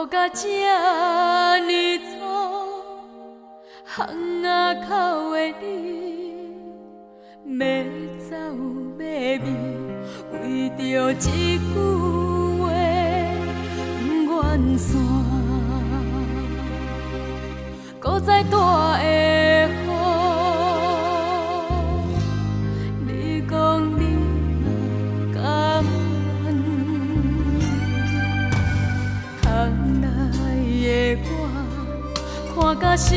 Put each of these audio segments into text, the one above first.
苦甲这呢粗，巷仔口的你，要走要迷，为着一句话不愿散，搁再大的雨，你讲你若甘愿，窗内的我看甲心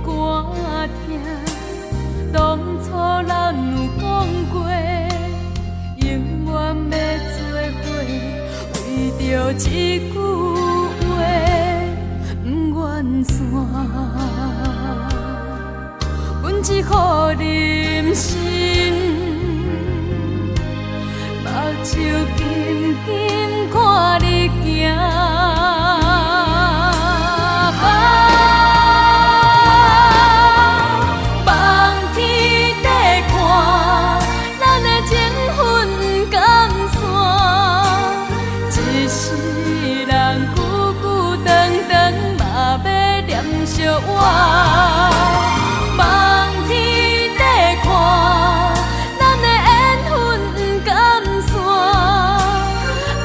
肝疼。当初咱有讲过，永远要做伙，为着一句话不愿散。阮只好忍心，目睭紧紧看你行。我望天地看，咱的缘分敢散。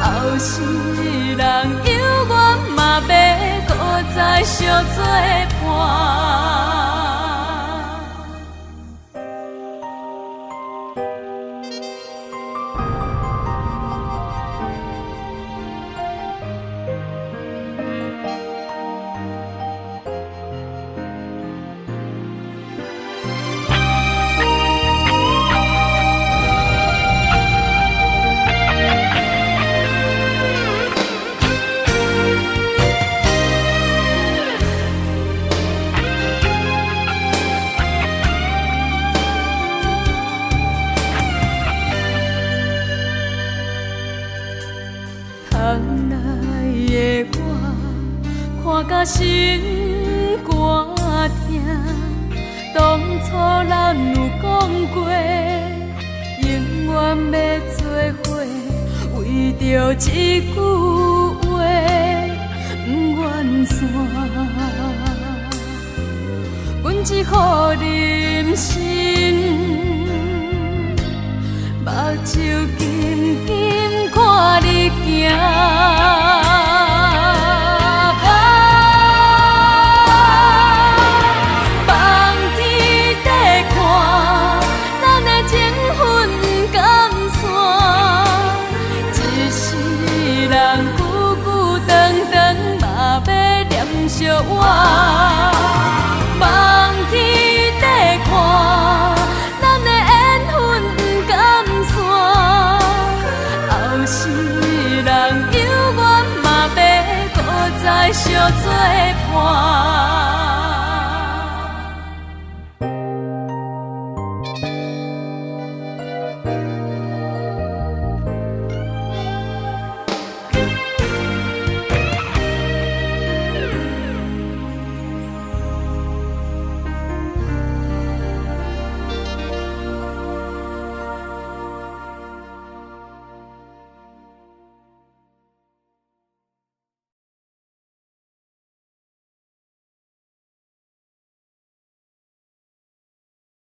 后世人有缘嘛要搁再相做伴。窗内的我，看甲心肝疼。当初咱有讲过，永远要做伙，为着一句话不愿散。阮只好忍心，目睭紧紧看你行。我望天地看，咱的缘分敢散。后世人有缘嘛要搁再相做伴。